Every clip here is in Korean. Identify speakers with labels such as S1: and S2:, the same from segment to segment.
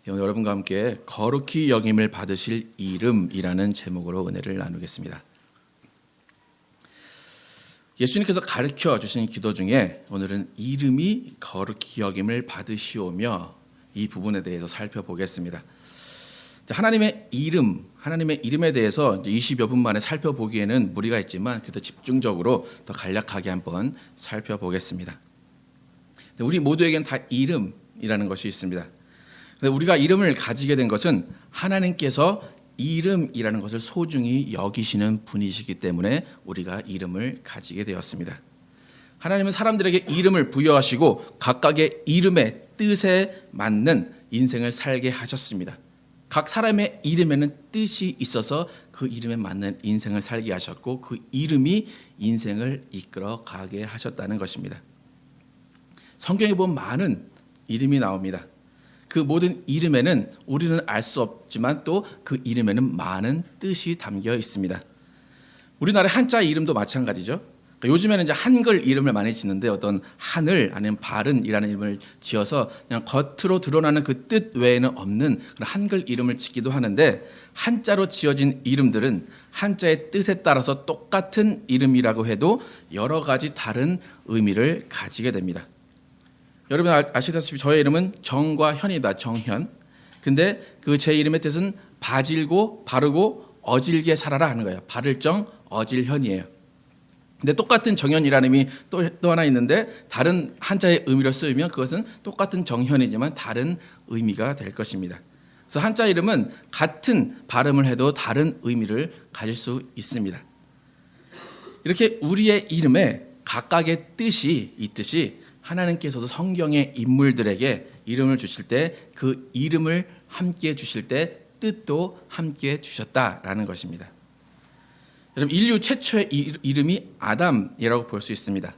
S1: 오늘 여러분과 함께 거룩히 여김을 받으실 이름이라는 제목으로 은혜를 나누겠습니다. 예수님께서 가르쳐 주신 기도 중에 오늘은 이름이 거룩히 여김을 받으시오며 이 부분에 대해서 살펴보겠습니다. 하나님의 이름에 대해서 20여 분 만에 살펴보기에는 무리가 있지만 그래도 집중적으로 더 간략하게 한번 살펴보겠습니다. 우리 모두에게는 다 이름이라는 것이 있습니다. 우리가 이름을 가지게 된 것은 하나님께서 이름이라는 것을 소중히 여기시는 분이시기 때문에 우리가 이름을 가지게 되었습니다. 하나님은 사람들에게 이름을 부여하시고 각각의 이름의 뜻에 맞는 인생을 살게 하셨습니다. 각 사람의 이름에는 뜻이 있어서 그 이름에 맞는 인생을 살게 하셨고 그 이름이 인생을 이끌어 가게 하셨다는 것입니다. 성경에 보면 많은 이름이 나옵니다. 그 모든 이름에는 우리는 알 수 없지만 또 그 이름에는 많은 뜻이 담겨 있습니다. 우리나라의 한자 이름도 마찬가지죠. 요즘에는 이제 한글 이름을 많이 짓는데 어떤 하늘 아니면 바른이라는 이름을 지어서 그냥 겉으로 드러나는 그 뜻 외에는 없는 그런 한글 이름을 짓기도 하는데 한자로 지어진 이름들은 한자의 뜻에 따라서 똑같은 이름이라고 해도 여러 가지 다른 의미를 가지게 됩니다. 여러분 아시다시피 저의 이름은 정과 현이다. 정현. 근데 그 제 이름의 뜻은 바질고 바르고 어질게 살아라 하는 거예요. 바를정 어질현이에요. 근데 똑같은 정현이라는 이름이 또 하나 있는데 다른 한자의 의미로 쓰이면 그것은 똑같은 정현이지만 다른 의미가 될 것입니다. 그래서 한자 이름은 같은 발음을 해도 다른 의미를 가질 수 있습니다. 이렇게 우리의 이름에 각각의 뜻이 있듯이 하나님께서도 성경의 인물들에게 이름을 주실 때 그 이름을 함께 주실 때 뜻도 함께 주셨다라는 것입니다. 여러분 인류 최초의 이름이 아담이라고 볼 수 있습니다.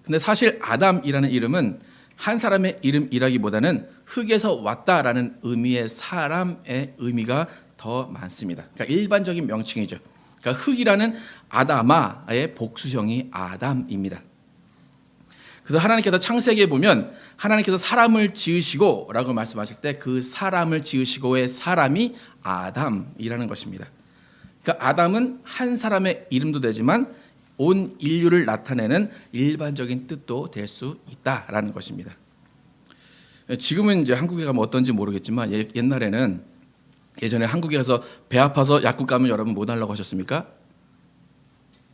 S1: 근데 사실 아담이라는 이름은 한 사람의 이름이라기보다는 흙에서 왔다라는 의미의 사람의 의미가 더 많습니다. 그러니까 일반적인 명칭이죠. 그러니까 흙이라는 아다마의 복수형이 아담입니다. 그래서 하나님께서 창세기에 보면 하나님께서 사람을 지으시고 라고 말씀하실 때 그 사람을 지으시고의 사람이 아담이라는 것입니다. 그러니까 아담은 한 사람의 이름도 되지만 온 인류를 나타내는 일반적인 뜻도 될 수 있다라는 것입니다. 지금은 이제 한국에 가면 어떤지 모르겠지만 옛날에는 예전에 한국에 가서 배 아파서 약국 가면 여러분 뭐 달라고 하셨습니까?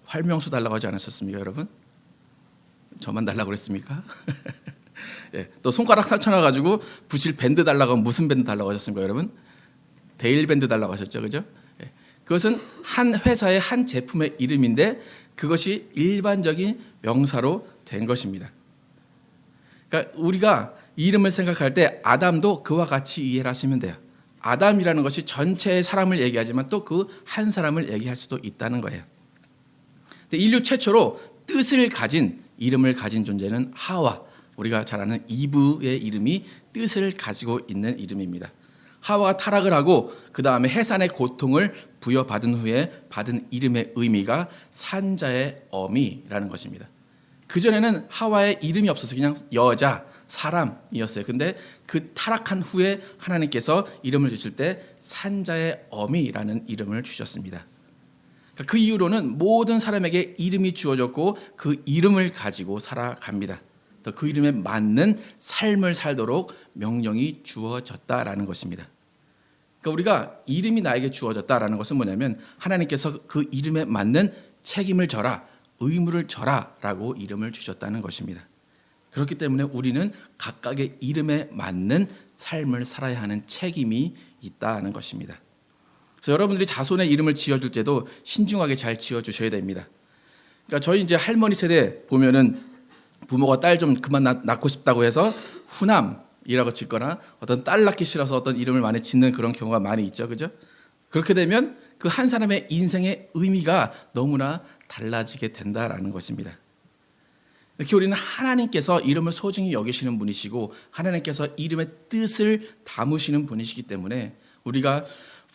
S1: 활명수 달라고 하지 않으셨습니까, 여러분? 저만 달라고 그랬습니까? 예, 또 손가락 상처나가지고 부실 밴드 달라고 하면 무슨 밴드 달라고 하셨습니까, 여러분? 데일 밴드 달라고 하셨죠, 그죠? 예, 그것은 한 회사의 한 제품의 이름인데 그것이 일반적인 명사로 된 것입니다. 그러니까 우리가 이름을 생각할 때 아담도 그와 같이 이해를 하시면 돼요. 아담이라는 것이 전체의 사람을 얘기하지만 또 그 한 사람을 얘기할 수도 있다는 거예요. 근데 인류 최초로 뜻을 가진 이름을 가진 존재는 하와, 우리가 잘 아는 이브의 이름이 뜻을 가지고 있는 이름입니다. 하와가 타락을 하고 그 다음에 해산의 고통을 부여받은 후에 받은 이름의 의미가 산자의 어미라는 것입니다. 그전에는 하와의 이름이 없어서 그냥 여자, 사람이었어요. 근데 그 타락한 후에 하나님께서 이름을 주실 때 산자의 어미라는 이름을 주셨습니다. 그 이후로는 모든 사람에게 이름이 주어졌고 그 이름을 가지고 살아갑니다. 또 그 이름에 맞는 삶을 살도록 명령이 주어졌다라는 것입니다. 그러니까 우리가 이름이 나에게 주어졌다라는 것은 뭐냐면 하나님께서 그 이름에 맞는 책임을 져라, 의무를 져라라고 이름을 주셨다는 것입니다. 그렇기 때문에 우리는 각각의 이름에 맞는 삶을 살아야 하는 책임이 있다는 것입니다. 그래서 여러분들이 자손의 이름을 지어줄 때도 신중하게 잘 지어주셔야 됩니다. 그러니까 저희 이제 할머니 세대 보면은 부모가 딸 좀 그만 낳고 싶다고 해서 후남이라고 짓거나 어떤 딸 낳기 싫어서 어떤 이름을 많이 짓는 그런 경우가 많이 있죠, 그죠? 그렇게 되면 그 한 사람의 인생의 의미가 너무나 달라지게 된다라는 것입니다. 이렇게 우리는 하나님께서 이름을 소중히 여기시는 분이시고 하나님께서 이름의 뜻을 담으시는 분이시기 때문에 우리가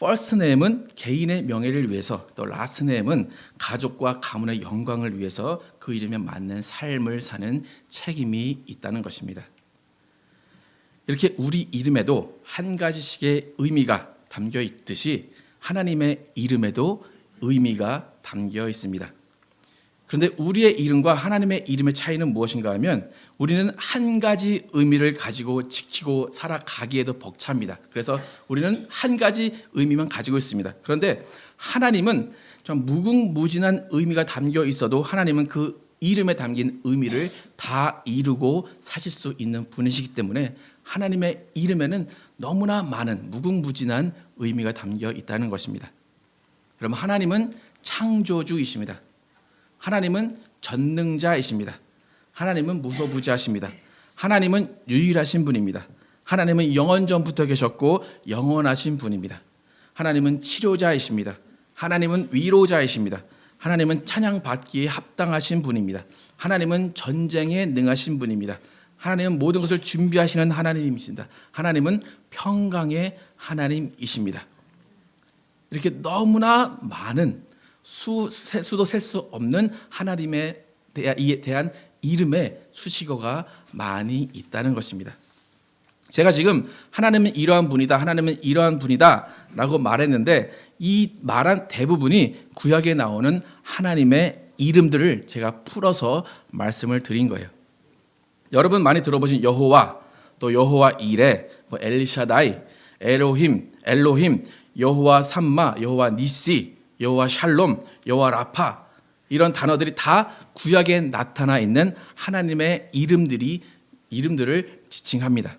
S1: first name은 개인의 명예를 위해서 또 last name은 가족과 가문의 영광을 위해서 그 이름에 맞는 삶을 사는 책임이 있다는 것입니다. 이렇게 우리 이름에도 한 가지씩의 의미가 담겨 있듯이 하나님의 이름에도 의미가 담겨 있습니다. 그런데 우리의 이름과 하나님의 이름의 차이는 무엇인가 하면 우리는 한 가지 의미를 가지고 지키고 살아가기에도 벅찹니다. 그래서 우리는 한 가지 의미만 가지고 있습니다. 그런데 하나님은 좀 무궁무진한 의미가 담겨 있어도 하나님은 그 이름에 담긴 의미를 다 이루고 사실 수 있는 분이시기 때문에 하나님의 이름에는 너무나 많은 무궁무진한 의미가 담겨 있다는 것입니다. 여러분, 하나님은 창조주이십니다. 하나님은 전능자이십니다. 하나님은 무소부지하십니다. 하나님은 유일하신 분입니다. 하나님은 영원전부터 계셨고 영원하신 분입니다. 하나님은 치료자이십니다. 하나님은 위로자이십니다. 하나님은 찬양받기에 합당하신 분입니다. 하나님은 전쟁에 능하신 분입니다. 하나님은 모든 것을 준비하시는 하나님이십니다. 하나님은 평강의 하나님이십니다. 이렇게 너무나 많은 수도 셀 수 없는 하나님에 대한 이름의 수식어가 많이 있다는 것입니다. 제가 지금 하나님은 이러한 분이다, 하나님은 이러한 분이다 라고 말했는데 이 말한 대부분이 구약에 나오는 하나님의 이름들을 제가 풀어서 말씀을 드린 거예요. 여러분 많이 들어보신 여호와, 또 여호와 이레, 엘샤다이, 엘로힘, 여호와 삼마, 여호와 니시, 여호와 샬롬, 여호와 라파, 이런 단어들이 다 구약에 나타나 있는 하나님의 이름들을 지칭합니다.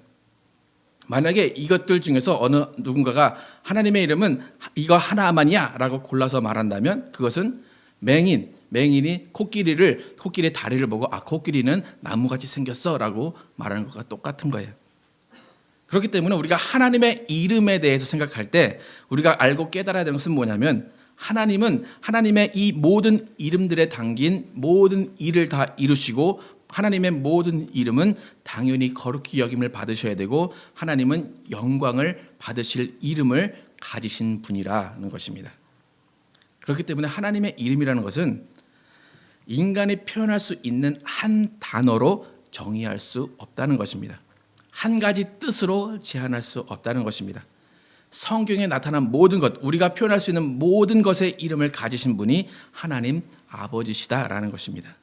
S1: 만약에 이것들 중에서 어느 누군가가 하나님의 이름은 이거 하나만이야 라고 골라서 말한다면 그것은 맹인이 코끼리의 다리를 보고 코끼리는 나무같이 생겼어 라고 말하는 것과 똑같은 거예요. 그렇기 때문에 우리가 하나님의 이름에 대해서 생각할 때 우리가 알고 깨달아야 되는 것은 뭐냐면 하나님은 하나님의 이 모든 이름들에 담긴 모든 일을 다 이루시고 하나님의 모든 이름은 당연히 거룩히 여김을 받으셔야 되고 하나님은 영광을 받으실 이름을 가지신 분이라는 것입니다. 그렇기 때문에 하나님의 이름이라는 것은 인간이 표현할 수 있는 한 단어로 정의할 수 없다는 것입니다. 한 가지 뜻으로 제한할 수 없다는 것입니다. 성경에 나타난 모든 것, 우리가 표현할 수 있는 모든 것의 이름을 가지신 분이 하나님 아버지시다라는 것입니다.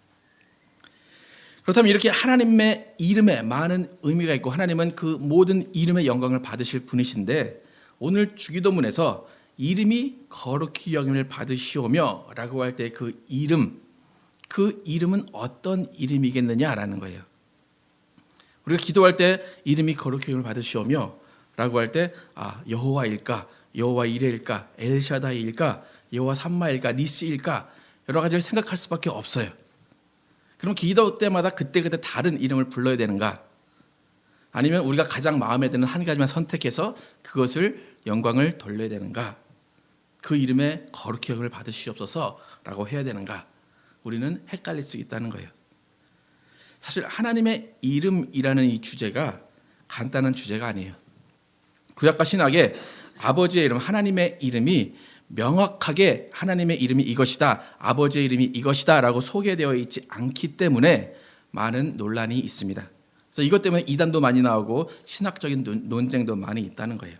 S1: 그렇다면 이렇게 하나님의 이름에 많은 의미가 있고 하나님은 그 모든 이름의 영광을 받으실 분이신데 오늘 주기도문에서 이름이 거룩히 여김을 받으시오며 라고 할 때 그 이름은 어떤 이름이겠느냐라는 거예요. 우리가 기도할 때 이름이 거룩히 여김을 받으시오며 라고 할 때 여호와일까, 여호와 이레일까, 엘샤다이일까, 여호와 삼마일까, 니스일까 여러 가지를 생각할 수밖에 없어요. 그럼 기도 때마다 그때그때 다른 이름을 불러야 되는가? 아니면 우리가 가장 마음에 드는 한 가지만 선택해서 그것을 영광을 돌려야 되는가? 그 이름에 거룩히 여김을 받으시옵소서라고 해야 되는가? 우리는 헷갈릴 수 있다는 거예요. 사실 하나님의 이름이라는 이 주제가 간단한 주제가 아니에요. 구약과 신약에 아버지의 이름, 하나님의 이름이 명확하게 하나님의 이름이 이것이다, 아버지의 이름이 이것이다 라고 소개되어 있지 않기 때문에 많은 논란이 있습니다. 그래서 이것 때문에 이단도 많이 나오고 신학적인 논쟁도 많이 있다는 거예요.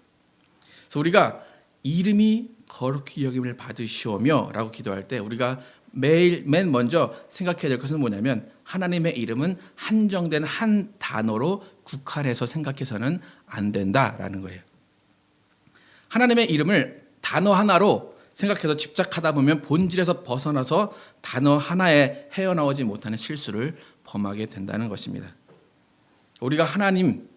S1: 그래서 우리가 이름이 거룩히 여김을 받으시오며 라고 기도할 때 우리가 맨 먼저 생각해야 될 것은 뭐냐면 하나님의 이름은 한정된 한 단어로 국한해서 생각해서는 안 된다라는 거예요. 하나님의 이름을 단어 하나로 생각해서 집착하다 보면 본질에서 벗어나서 단어 하나에 헤어나오지 못하는 실수를 범하게 된다는 것입니다. 우리가 하나님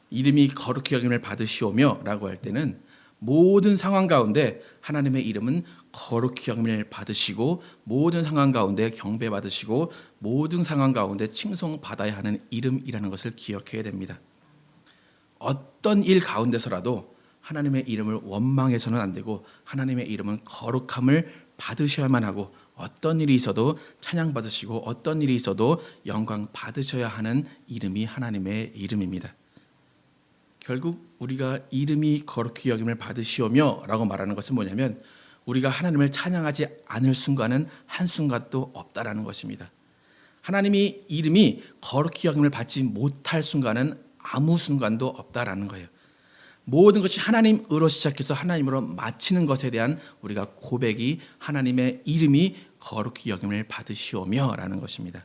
S1: 이름이 거룩히 여김을 받으시오며 라고 할 때는 모든 상황 가운데 하나님의 이름은 거룩히 여김을 받으시고 모든 상황 가운데 경배받으시고 모든 상황 가운데 칭송받아야 하는 이름이라는 것을 기억해야 됩니다. 어떤 일 가운데서라도 하나님의 이름을 원망해서는 안 되고 하나님의 이름은 거룩함을 받으셔야만 하고 어떤 일이 있어도 찬양받으시고 어떤 일이 있어도 영광 받으셔야 하는 이름이 하나님의 이름입니다. 결국 우리가 이름이 거룩히 여김을 받으시오며 라고 말하는 것은 뭐냐면 우리가 하나님을 찬양하지 않을 순간은 한순간도 없다라는 것입니다. 하나님이 이름이 거룩히 여김을 받지 못할 순간은 아무 순간도 없다라는 거예요. 모든 것이 하나님으로 시작해서 하나님으로 마치는 것에 대한 우리가 고백이 하나님의 이름이 거룩히 여김을 받으시오며 라는 것입니다.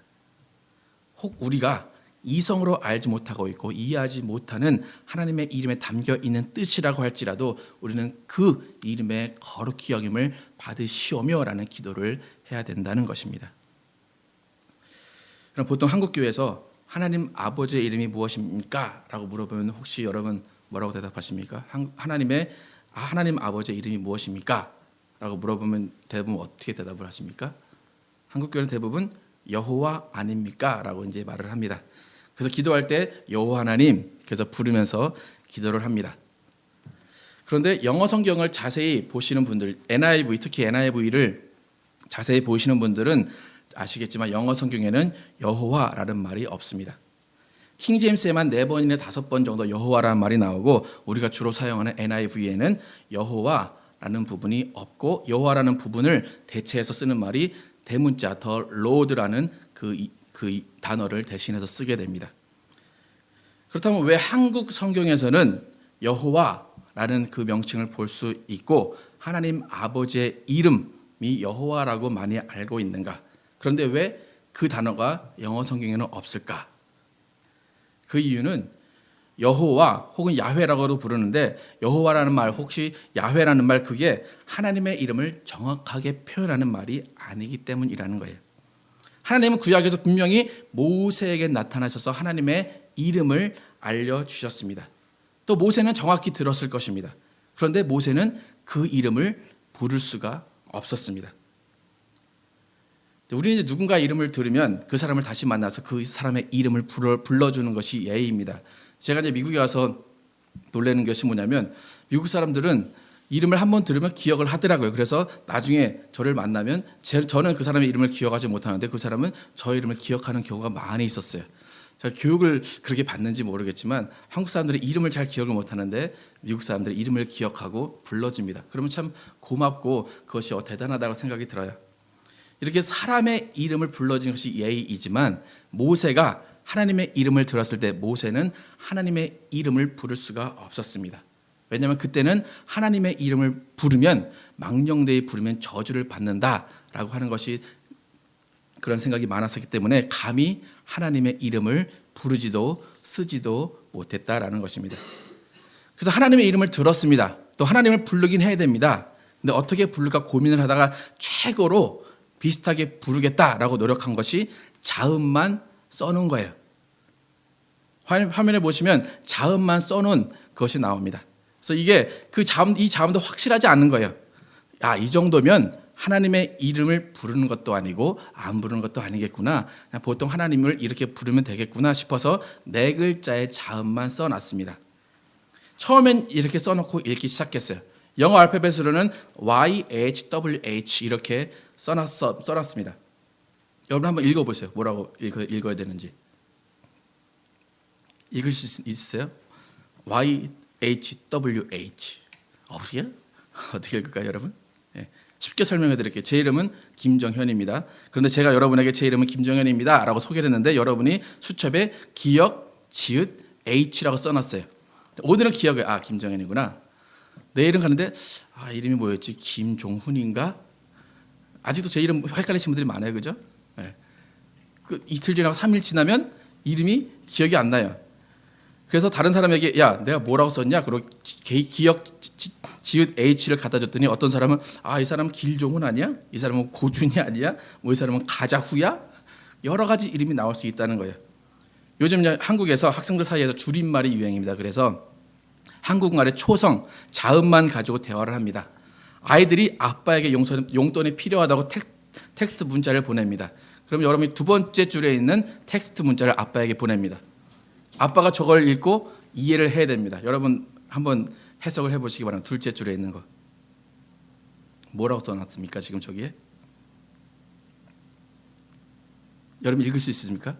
S1: 혹 우리가 이성으로 알지 못하고 있고 이해하지 못하는 하나님의 이름에 담겨 있는 뜻이라고 할지라도 우리는 그 이름의 거룩히 여김을 받으시오며 라는 기도를 해야 된다는 것입니다. 그럼 보통 한국교회에서 하나님 아버지의 이름이 무엇입니까? 라고 물어보면 혹시 여러분 뭐라고 대답하십니까? 하나님 아버지의 이름이 무엇입니까? 라고 물어보면 대부분 어떻게 대답을 하십니까? 한국교회는 대부분 여호와 아닙니까? 라고 이제 말을 합니다. 그래서 기도할 때 여호와 하나님 그래서 부르면서 기도를 합니다. 그런데 영어 성경을 자세히 보시는 분들, NIV 특히 NIV를 자세히 보시는 분들은 아시겠지만 영어 성경에는 여호와라는 말이 없습니다. 킹제임스에만 4번이나 5번 정도 여호와라는 말이 나오고 우리가 주로 사용하는 NIV에는 여호와라는 부분이 없고 여호와라는 부분을 대체해서 쓰는 말이 대문자 더 로드라는 그 단어를 대신해서 쓰게 됩니다. 그렇다면 왜 한국 성경에서는 여호와라는 그 명칭을 볼 수 있고 하나님 아버지의 이름이 여호와라고 많이 알고 있는가? 그런데 왜 그 단어가 영어 성경에는 없을까? 그 이유는 여호와 혹은 야훼라고도 부르는데 여호와라는 말 혹시 야훼라는 말 그게 하나님의 이름을 정확하게 표현하는 말이 아니기 때문이라는 거예요. 하나님은 구약에서 분명히 모세에게 나타나셔서 하나님의 이름을 알려주셨습니다. 또 모세는 정확히 들었을 것입니다. 그런데 모세는 그 이름을 부를 수가 없었습니다. 우리는 이제 누군가 이름을 들으면 그 사람을 다시 만나서 그 사람의 이름을 불러주는 것이 예의입니다. 제가 이제 미국에 가서 놀라는 것이 뭐냐면 미국 사람들은 이름을 한번 들으면 기억을 하더라고요. 그래서 나중에 저를 만나면 저는 그 사람의 이름을 기억하지 못하는데 그 사람은 저 이름을 기억하는 경우가 많이 있었어요. 제가 교육을 그렇게 받는지 모르겠지만 한국 사람들이 이름을 잘 기억을 못하는데 미국 사람들이 이름을 기억하고 불러줍니다. 그러면 참 고맙고 그것이 대단하다고 생각이 들어요. 이렇게 사람의 이름을 불러주는 것이 예의이지만 모세가 하나님의 이름을 들었을 때 모세는 하나님의 이름을 부를 수가 없었습니다. 왜냐하면 그때는 하나님의 이름을 부르면 망령되이 부르면 저주를 받는다라고 하는 것이 그런 생각이 많았었기 때문에 감히 하나님의 이름을 부르지도 쓰지도 못했다라는 것입니다. 그래서 하나님의 이름을 들었습니다. 또 하나님을 부르긴 해야 됩니다. 근데 어떻게 부를까 고민을 하다가 최고로 비슷하게 부르겠다라고 노력한 것이 자음만 써놓은 거예요. 화면에 보시면 자음만 써놓은 것이 나옵니다. 그래서 이게 이 자음도 확실하지 않은 거예요. 이 정도면 하나님의 이름을 부르는 것도 아니고 안 부르는 것도 아니겠구나. 보통 하나님을 이렇게 부르면 되겠구나 싶어서 4글자의 자음만 써놨습니다. 처음엔 이렇게 써놓고 읽기 시작했어요. 영어 알파벳으로는 YHWH 이렇게 써놨습니다. 여러분 한번 읽어보세요. 뭐라고 읽어야 되는지. 읽을 수 있으세요? YHWH. 어떻게 읽을까요, 여러분? 네. 쉽게 설명해 드릴게요. 제 이름은 김정현입니다. 그런데 제가 여러분에게 제 이름은 김정현입니다 라고 소개를 했는데 여러분이 수첩에 기역, 지읒, H라고 써놨어요. 오늘은 기억에 김정현이구나. 내일은 가는데 이름이 뭐였지? 김종훈인가? 아직도 제 이름 헷갈리시는 분들이 많아요. 그죠? 네. 이틀 지나고 3일 지나면 이름이 기억이 안 나요. 그래서 다른 사람에게 내가 뭐라고 썼냐? 그리고 기억 지읒 H를 갖다 줬더니 어떤 사람은 이 사람은 길종훈 아니야? 이 사람은 고준이 아니야? 이 사람은 가자후야? 여러 가지 이름이 나올 수 있다는 거예요. 요즘 한국에서 학생들 사이에서 줄임말이 유행입니다. 그래서 한국말의 초성, 자음만 가지고 대화를 합니다. 아이들이 아빠에게 용돈이 필요하다고 텍스트 문자를 보냅니다. 그럼 여러분이 2번째 줄에 있는 텍스트 문자를 아빠에게 보냅니다. 아빠가 저걸 읽고 이해를 해야 됩니다. 여러분 한번 해석을 해보시기 바랍니다. 둘째 줄에 있는 거. 뭐라고 써놨습니까? 지금 저기에? 여러분 읽을 수 있습니까?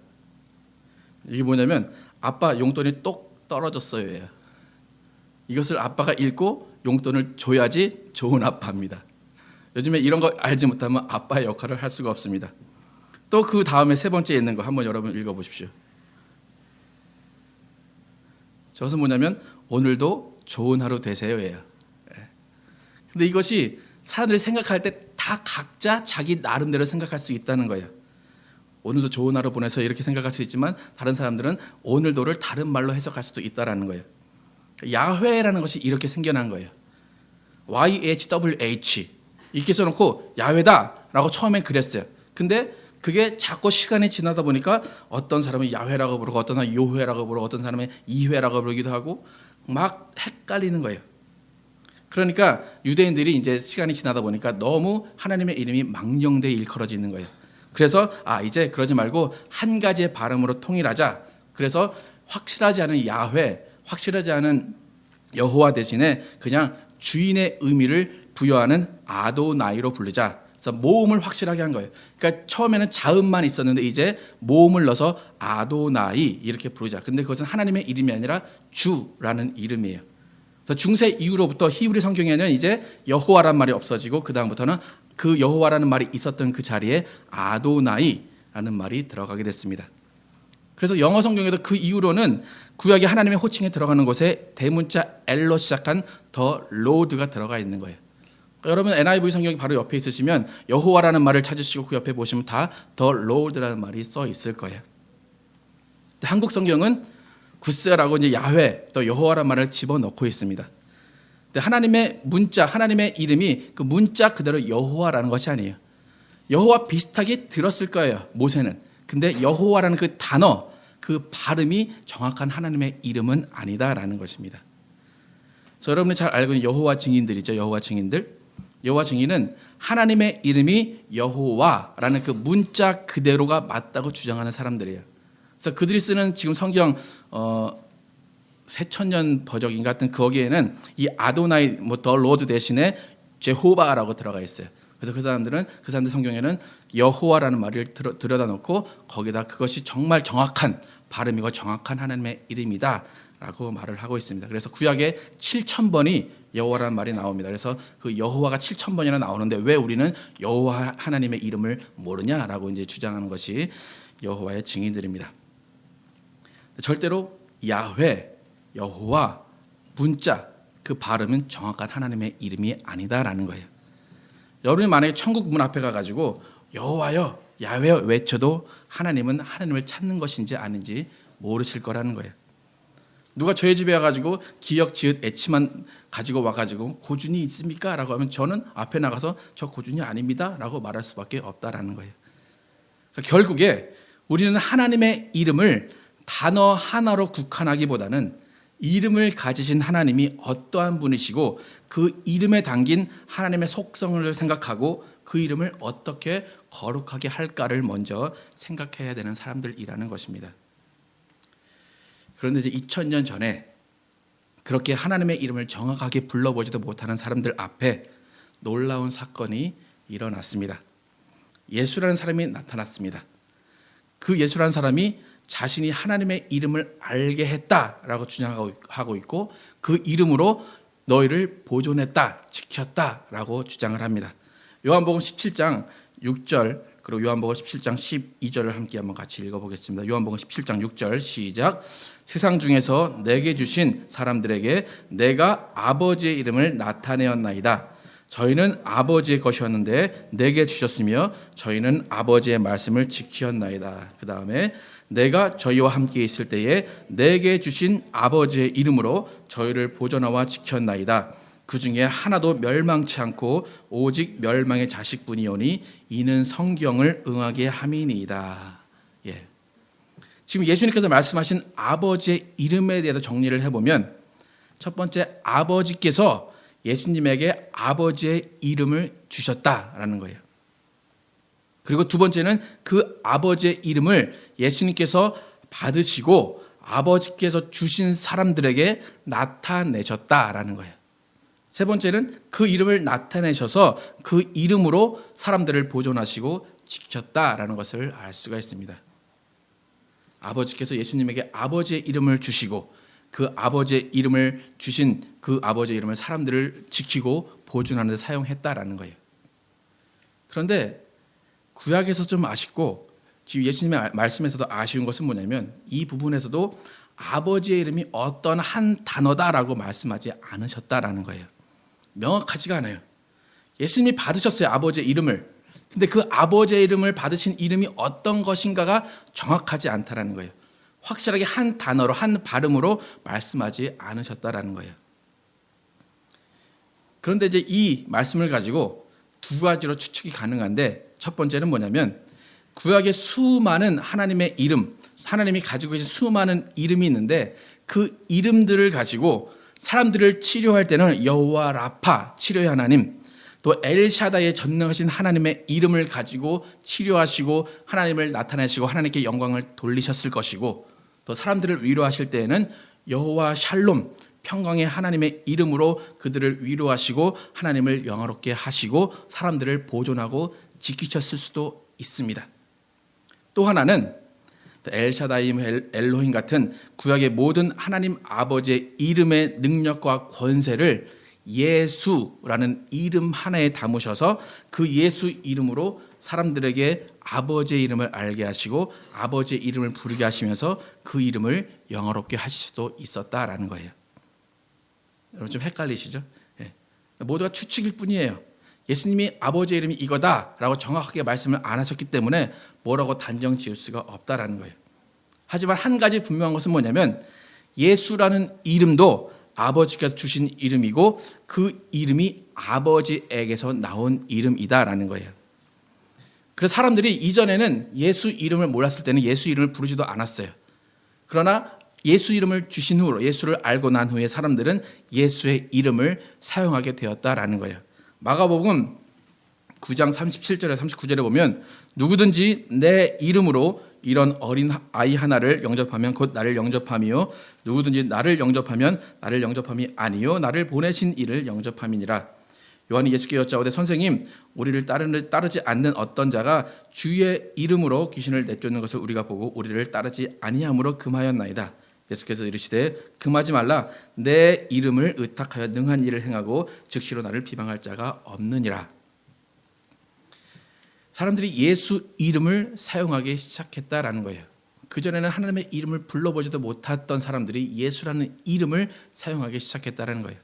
S1: 이게 뭐냐면 아빠 용돈이 똑 떨어졌어요. 이것을 아빠가 읽고 용돈을 줘야지 좋은 아빠입니다. 요즘에 이런 거 알지 못하면 아빠의 역할을 할 수가 없습니다. 또 그 다음에 3번째에 있는 거 한번 여러분 읽어보십시오. 저것은 뭐냐면 오늘도 좋은 하루 되세요예요. 근데 이것이 사람들이 생각할 때 다 각자 자기 나름대로 생각할 수 있다는 거예요. 오늘도 좋은 하루 보내서 이렇게 생각할 수 있지만 다른 사람들은 오늘도를 다른 말로 해석할 수도 있다라는 거예요. 야훼라는 것이 이렇게 생겨난 거예요. YHWH 이렇게 써놓고 야훼다라고 처음엔 그랬어요. 근데 그게 자꾸 시간이 지나다 보니까 어떤 사람은 야훼라고 부르고 어떤 사람은 요훼라고 부르고 어떤 사람은 이훼라고 부르기도 하고 막 헷갈리는 거예요. 그러니까 유대인들이 이제 시간이 지나다 보니까 너무 하나님의 이름이 망령되이 일컬어지는 거예요. 그래서 이제 그러지 말고 한 가지의 발음으로 통일하자. 그래서 확실하지 않은 야훼, 확실하지 않은 여호와 대신에 그냥 주인의 의미를 부여하는 아도나이로 부르자. 그래서 모음을 확실하게 한 거예요. 그러니까 처음에는 자음만 있었는데 이제 모음을 넣어서 아도나이 이렇게 부르자. 근데 그것은 하나님의 이름이 아니라 주라는 이름이에요. 중세 이후로부터 히브리 성경에는 이제 여호와란 말이 없어지고 그 다음부터는 그 여호와라는 말이 있었던 그 자리에 아도나이라는 말이 들어가게 됐습니다. 그래서 영어 성경에도 그 이후로는 구약의 하나님의 호칭에 들어가는 곳에 대문자 L로 시작한 더 로드가 들어가 있는 거예요. 여러분 NIV 성경이 바로 옆에 있으시면 여호와라는 말을 찾으시고 그 옆에 보시면 다 더 로드라는 말이 써 있을 거예요. 한국 성경은 구스라고 이제 야훼 또 여호와라는 말을 집어넣고 있습니다. 근데 하나님의 문자, 하나님의 이름이 그 문자 그대로 여호와라는 것이 아니에요. 여호와 비슷하게 들었을 거예요, 모세는. 근데 여호와라는 그 단어, 그 발음이 정확한 하나님의 이름은 아니다라는 것입니다. 그래서 여러분이 잘 알고 있는 여호와 증인들이죠. 여호와 증인들. 여호와 증인은 하나님의 이름이 여호와라는 그 문자 그대로가 맞다고 주장하는 사람들이에요. 그래서 그들이 쓰는 지금 성경 새천년 버전인 같은 거기에는 이 아도나이 더 로드 대신에 제호바라고 들어가 있어요. 그래서 그 사람들 성경에는 여호와라는 말을 들여다놓고 거기다 그것이 정말 정확한 발음이고 정확한 하나님의 이름이다라고 말을 하고 있습니다. 그래서 구약에 7,000번이 여호와라는 말이 나옵니다. 그래서 그 여호와가 7,000번이나 나오는데 왜 우리는 여호와 하나님의 이름을 모르냐라고 이제 주장하는 것이 여호와의 증인들입니다. 절대로 야훼, 여호와, 문자 그 발음은 정확한 하나님의 이름이 아니다라는 거예요. 여러분이 만약에 천국 문 앞에 가가지고 여호와여, 야훼 외쳐도 하나님은 하나님을 찾는 것인지 아닌지 모르실 거라는 거예요. 누가 저희 집에 와가지고 기역, 지읒, 애치만 가지고 와가지고 고준이 있습니까? 라고 하면 저는 앞에 나가서 저 고준이 아닙니다 라고 말할 수밖에 없다라는 거예요. 그러니까 결국에 우리는 하나님의 이름을 단어 하나로 국한하기보다는 이름을 가지신 하나님이 어떠한 분이시고 그 이름에 담긴 하나님의 속성을 생각하고 그 이름을 어떻게 거룩하게 할까를 먼저 생각해야 되는 사람들이라는 것입니다. 그런데 이제 2000년 전에 그렇게 하나님의 이름을 정확하게 불러보지도 못하는 사람들 앞에 놀라운 사건이 일어났습니다. 예수라는 사람이 나타났습니다. 그 예수라는 사람이 자신이 하나님의 이름을 알게 했다라고 주장하고 있고 그 이름으로 너희를 보존했다, 지켰다라고 주장을 합니다. 요한복음 17장 6절 그리고 요한복음 17장 12절을 함께 한번 같이 읽어보겠습니다. 요한복음 17장 6절 시작. 세상 중에서 내게 주신 사람들에게 내가 아버지의 이름을 나타내었나이다. 저희는 아버지의 것이었는데 내게 주셨으며 저희는 아버지의 말씀을 지키었나이다. 그 다음에 내가 저희와 함께 있을 때에 내게 주신 아버지의 이름으로 저희를 보존하와 지켰나이다. 그 중에 하나도 멸망치 않고 오직 멸망의 자식뿐이오니 이는 성경을 응하게 함이니이다. 예. 지금 예수님께서 말씀하신 아버지의 이름에 대해서 정리를 해보면 첫 번째 아버지께서 예수님에게 아버지의 이름을 주셨다라는 거예요. 그리고 두 번째는 그 아버지의 이름을 예수님께서 받으시고 아버지께서 주신 사람들에게 나타내셨다라는 거예요. 세 번째는 그 이름을 나타내셔서 그 이름으로 사람들을 보존하시고 지켰다라는 것을 알 수가 있습니다. 아버지께서 예수님에게 아버지의 이름을 주시고 그 아버지의 이름을 주신 그 아버지의 이름을 사람들을 지키고 보존하는 데 사용했다라는 거예요. 그런데 구약에서 좀 아쉽고 지금 예수님의 말씀에서도 아쉬운 것은 뭐냐면 이 부분에서도 아버지의 이름이 어떤 한 단어다라고 말씀하지 않으셨다라는 거예요. 명확하지가 않아요. 예수님이 받으셨어요, 아버지의 이름을. 근데 그 아버지의 이름을 받으신 이름이 어떤 것인가가 정확하지 않다라는 거예요. 확실하게 한 단어로, 한 발음으로 말씀하지 않으셨다라는 거예요. 그런데 이제 이 말씀을 가지고 두 가지로 추측이 가능한데, 첫 번째는 뭐냐면 구약의 수많은 하나님의 이름, 하나님이 가지고 계신 수많은 이름이 있는데 그 이름들을 가지고 사람들을 치료할 때는 여호와 라파, 치료의 하나님, 또 엘샤다의 전능하신 하나님의 이름을 가지고 치료하시고 하나님을 나타내시고 하나님께 영광을 돌리셨을 것이고, 또 사람들을 위로하실 때에는 여호와 샬롬, 평강의 하나님의 이름으로 그들을 위로하시고 하나님을 영화롭게 하시고 사람들을 보존하고 지키셨을 수도 있습니다. 또 하나는 엘샤다이, 엘로힘 같은 구약의 모든 하나님 아버지의 이름의 능력과 권세를 예수라는 이름 하나에 담으셔서 그 예수 이름으로 사람들에게 아버지의 이름을 알게 하시고 아버지의 이름을 부르게 하시면서 그 이름을 영화롭게 하실 수도 있었다라는 거예요. 여러분 좀 헷갈리시죠? 예. 모두가 추측일 뿐이에요. 예수님이 아버지의 이름이 이거다라고 정확하게 말씀을 안 하셨기 때문에 뭐라고 단정 지을 수가 없다라는 거예요. 하지만 한 가지 분명한 것은 뭐냐면 예수라는 이름도 아버지께서 주신 이름이고 그 이름이 아버지에게서 나온 이름이다라는 거예요. 그래서 사람들이 이전에는 예수 이름을 몰랐을 때는 예수 이름을 부르지도 않았어요. 그러나 예수 이름을 주신 후로, 예수를 알고 난 후에 사람들은 예수의 이름을 사용하게 되었다라는 거예요. 마가복음 9장 37절에 39절에 보면 누구든지 내 이름으로 이런 어린 아이 하나를 영접하면 곧 나를 영접함이요, 누구든지 나를 영접하면 나를 영접함이 아니요 나를 보내신 이를 영접함이니라. 요한이 예수께 여짜오되 선생님, 우리를 따르지 않는 어떤 자가 주의 이름으로 귀신을 내쫓는 것을 우리가 보고 우리를 따르지 아니함으로 금하였나이다. 예수께서 이르시되 금하지 말라. 내 이름을 의탁하여 능한 일을 행하고 즉시로 나를 비방할 자가 없느니라. 사람들이 예수 이름을 사용하기 시작했다라는 거예요. 그전에는 하나님의 이름을 불러보지도 못했던 사람들이 예수라는 이름을 사용하기 시작했다라는 거예요.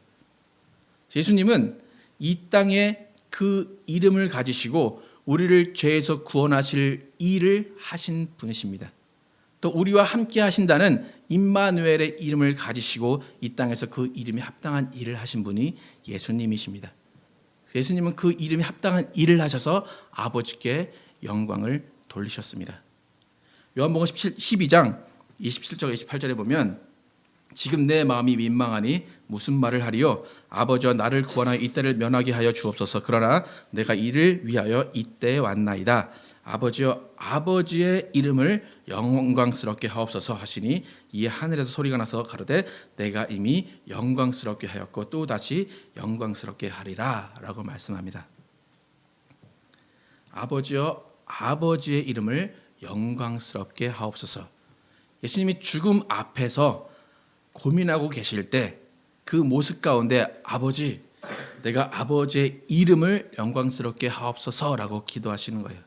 S1: 예수님은 이 땅에 그 이름을 가지시고 우리를 죄에서 구원하실 일을 하신 분이십니다. 또 우리와 함께 하신다는 임마누엘의 이름을 가지시고 이 땅에서 그 이름이 합당한 일을 하신 분이 예수님이십니다. 예수님은 그 이름이 합당한 일을 하셔서 아버지께 영광을 돌리셨습니다. 요한복음 12장 27절 28절에 보면 지금 내 마음이 민망하니 무슨 말을 하리요? 아버지와 나를 구원하여 이때를 면하게 하여 주옵소서. 그러나 내가 이를 위하여 이때에 왔나이다. 아버지여 아버지의 이름을 영광스럽게 하옵소서 하시니 이에 하늘에서 소리가 나서 가로되 내가 이미 영광스럽게 하였고 또 다시 영광스럽게 하리라 라고 말씀합니다. 아버지여 아버지의 이름을 영광스럽게 하옵소서. 예수님이 죽음 앞에서 고민하고 계실 때 그 모습 가운데 아버지, 내가 아버지의 이름을 영광스럽게 하옵소서라고 기도하시는 거예요.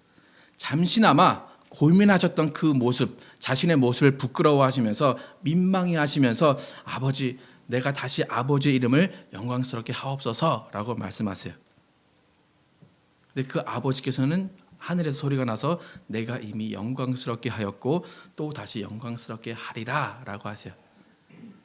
S1: 잠시나마 고민하셨던 그 모습, 자신의 모습을 부끄러워하시면서 민망해하시면서 아버지, 내가 다시 아버지의 이름을 영광스럽게 하옵소서라고 말씀하세요. 근데 그 아버지께서는 하늘에서 소리가 나서 내가 이미 영광스럽게 하였고 또 다시 영광스럽게 하리라 라고 하세요.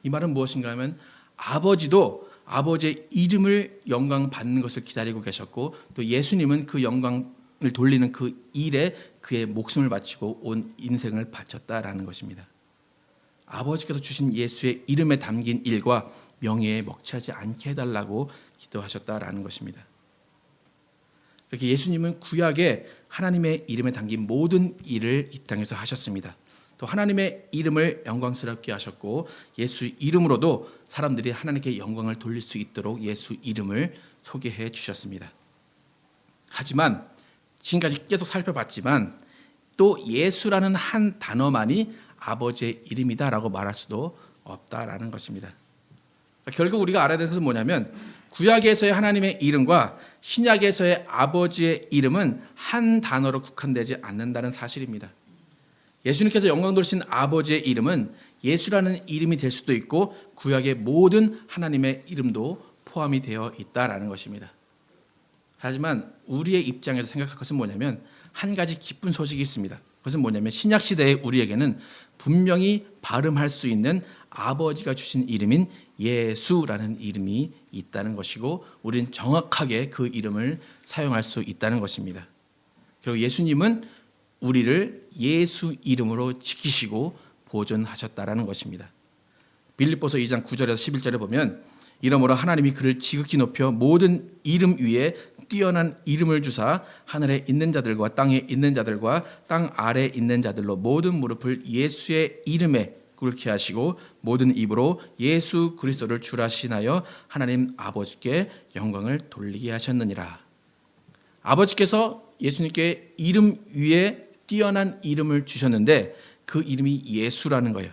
S1: 이 말은 무엇인가 하면 아버지도 아버지의 이름을 영광 받는 것을 기다리고 계셨고 또 예수님은 그 영광을 돌리는 그 일에 그의 목숨을 바치고 온 인생을 바쳤다라는 것입니다. 아버지께서 주신 예수의 이름에 담긴 일과 명예에 먹칠하지 않게 해달라고 기도하셨다라는 것입니다. 이렇게 예수님은 구약에 하나님의 이름에 담긴 모든 일을 이 땅에서 하셨습니다. 또 하나님의 이름을 영광스럽게 하셨고 예수 이름으로도 사람들이 하나님께 영광을 돌릴 수 있도록 예수 이름을 소개해 주셨습니다. 하지만 지금까지 계속 살펴봤지만 또 예수라는 한 단어만이 아버지의 이름이다라고 말할 수도 없다라는 것입니다. 결국 우리가 알아야 되는 것은 뭐냐면 구약에서의 하나님의 이름과 신약에서의 아버지의 이름은 한 단어로 국한되지 않는다는 사실입니다. 예수님께서 영광 돌리신 아버지의 이름은 예수라는 이름이 될 수도 있고 구약의 모든 하나님의 이름도 포함이 되어 있다라는 것입니다. 하지만 우리의 입장에서 생각할 것은 뭐냐면 한 가지 기쁜 소식이 있습니다. 그것은 뭐냐면 신약 시대의 우리에게는 분명히 발음할 수 있는 아버지가 주신 이름인 예수라는 이름이 있다는 것이고 우리는 정확하게 그 이름을 사용할 수 있다는 것입니다. 그리고 예수님은 우리를 예수 이름으로 지키시고 보존하셨다라는 것입니다. 빌립보서 2장 9절에서 11절에 보면 이러므로 하나님이 그를 지극히 높여 모든 이름 위에 뛰어난 이름을 주사 하늘에 있는 자들과 땅에 있는 자들과 땅 아래에 있는 자들로 모든 무릎을 예수의 이름에 꿇게 하시고 모든 입으로 예수 그리스도를 주라 시인하여 하나님 아버지께 영광을 돌리게 하셨느니라. 아버지께서 예수님께 이름 위에 뛰어난 이름을 주셨는데 그 이름이 예수라는 거예요.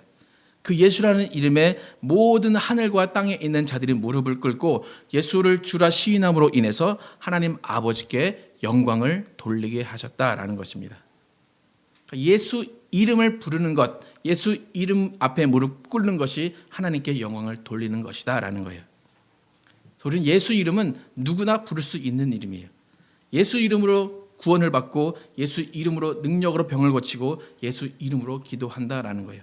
S1: 그 예수라는 이름에 모든 하늘과 땅에 있는 자들이 무릎을 꿇고 예수를 주라 시인함으로 인해서 하나님 아버지께 영광을 돌리게 하셨다라는 것입니다. 예수 이름을 부르는 것, 예수 이름 앞에 무릎 꿇는 것이 하나님께 영광을 돌리는 것이다라는 거예요. 우리는 예수 이름은 누구나 부를 수 있는 이름이에요. 예수 이름으로 구원을 받고 예수 이름으로 능력으로 병을 고치고 예수 이름으로 기도한다라는 거예요.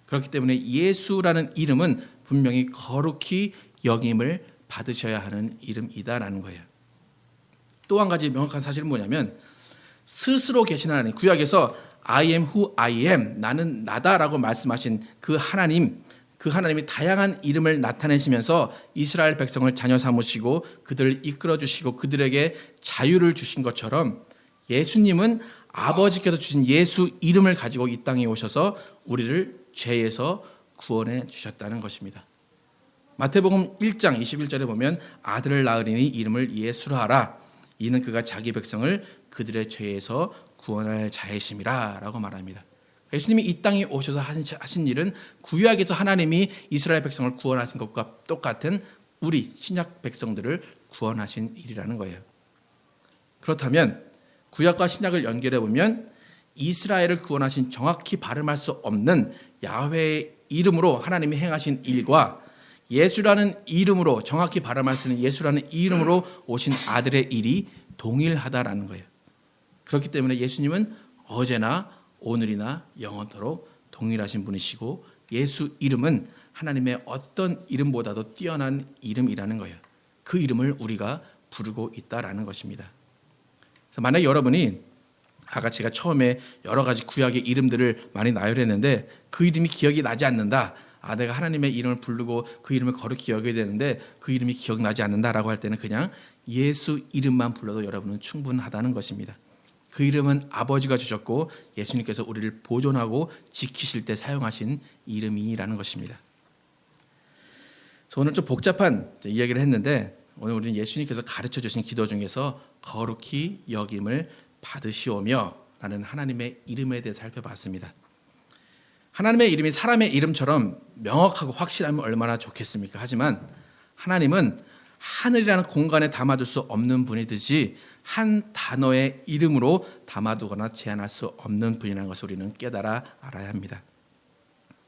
S1: 그렇기 때문에 예수라는 이름은 분명히 거룩히 여김을 받으셔야 하는 이름이다라는 거예요. 또 한 가지 명확한 사실은 뭐냐면 스스로 계신 하나님, 구약에서 I am who I am, 나는 나다라고 말씀하신 그 하나님이 다양한 이름을 나타내시면서 이스라엘 백성을 자녀 삼으시고 그들을 이끌어 주시고 그들에게 자유를 주신 것처럼 예수님은 아버지께서 주신 예수 이름을 가지고 이 땅에 오셔서 우리를 죄에서 구원해 주셨다는 것입니다. 마태복음 1장 21절에 보면 아들을 낳으리니 이름을 예수라 하라. 이는 그가 자기 백성을 그들의 죄에서 구원할 자이심이라 라고 말합니다. 예수님이 이 땅에 오셔서 하신 일은 구약에서 하나님이 이스라엘 백성을 구원하신 것과 똑같은 우리 신약 백성들을 구원하신 일이라는 거예요. 그렇다면 구약과 신약을 연결해 보면 이스라엘을 구원하신 정확히 발음할 수 없는 야훼의 이름으로 하나님이 행하신 일과 예수라는 이름으로 정확히 발음할 수 있는 예수라는 이름으로 오신 아들의 일이 동일하다라는 거예요. 그렇기 때문에 예수님은 어제나 오늘이나 영원토록 동일하신 분이시고 예수 이름은 하나님의 어떤 이름보다도 뛰어난 이름이라는 거예요. 그 이름을 우리가 부르고 있다라는 것입니다. 그래서 만약 여러분이 아까 제가 처음에 여러 가지 구약의 이름들을 많이 나열했는데 그 이름이 기억이 나지 않는다. 내가 하나님의 이름을 부르고 그 이름을 거룩히 여겨야 되는데 그 이름이 기억나지 않는다라고 할 때는 그냥 예수 이름만 불러도 여러분은 충분하다는 것입니다. 그 이름은 아버지가 주셨고 예수님께서 우리를 보존하고 지키실 때 사용하신 이름이라는 것입니다. 그래서 오늘 좀 복잡한 이야기를 했는데 오늘 우리는 예수님께서 가르쳐 주신 기도 중에서 거룩히 여김을 받으시오며 라는 하나님의 이름에 대해 살펴봤습니다. 하나님의 이름이 사람의 이름처럼 명확하고 확실하면 얼마나 좋겠습니까? 하지만 하나님은 하늘이라는 공간에 담아둘 수 없는 분이듯이 한 단어의 이름으로 담아두거나 제한할 수 없는 분이라는 것을 우리는 깨달아 알아야 합니다.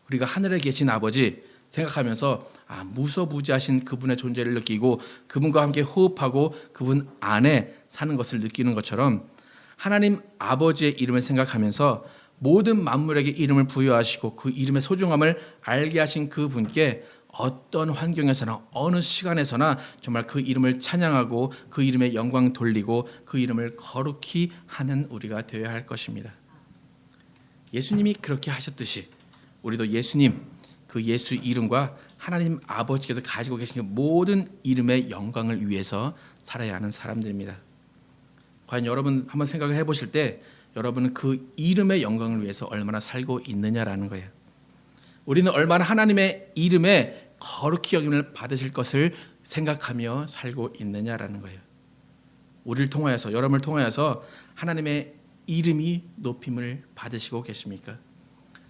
S1: 우리가 하늘에 계신 아버지 생각하면서 무소부지하신 그분의 존재를 느끼고 그분과 함께 호흡하고 그분 안에 사는 것을 느끼는 것처럼 하나님 아버지의 이름을 생각하면서 모든 만물에게 이름을 부여하시고 그 이름의 소중함을 알게 하신 그 분께 어떤 환경에서나 어느 시간에서나 정말 그 이름을 찬양하고 그 이름에 영광 돌리고 그 이름을 거룩히 하는 우리가 되어야 할 것입니다. 예수님이 그렇게 하셨듯이 우리도 예수님, 그 예수 이름과 하나님 아버지께서 가지고 계신 모든 이름의 영광을 위해서 살아야 하는 사람들입니다. 과연 여러분 한번 생각을 해보실 때 여러분은 그 이름의 영광을 위해서 얼마나 살고 있느냐라는 거예요. 우리는 얼마나 하나님의 이름에 거룩히 여김을 받으실 것을 생각하며 살고 있느냐라는 거예요. 우리를 통하여서 여러분을 통하여서 하나님의 이름이 높임을 받으시고 계십니까?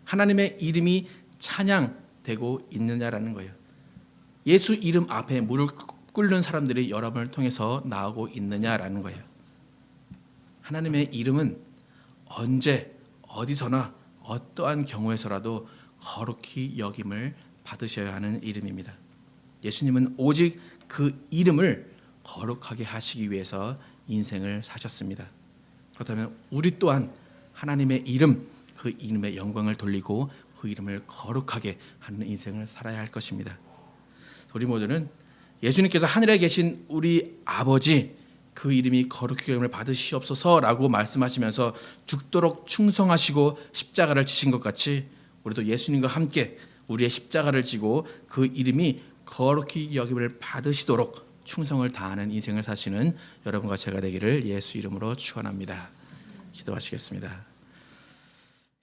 S1: 하나님의 이름이 찬양되고 있느냐라는 거예요. 예수 이름 앞에 무릎 꿇는 사람들이 여러분을 통해서 나오고 있느냐라는 거예요. 하나님의 이름은 언제 어디서나 어떠한 경우에서라도 거룩히 여김을 받으셔야 하는 이름입니다. 예수님은 오직 그 이름을 거룩하게 하시기 위해서 인생을 사셨습니다. 그렇다면 우리 또한 하나님의 이름, 그 이름의 영광을 돌리고 그 이름을 거룩하게 하는 인생을 살아야 할 것입니다. 우리 모두는 예수님께서 하늘에 계신 우리 아버지, 그 이름이 거룩히 여김을 받으시옵소서라고 말씀하시면서 죽도록 충성하시고 십자가를 지신 것 같이 우리도 예수님과 함께 우리의 십자가를 지고 그 이름이 거룩히 여김을 받으시도록 충성을 다하는 인생을 사시는 여러분과 제가 되기를 예수 이름으로 축원합니다. 기도하시겠습니다.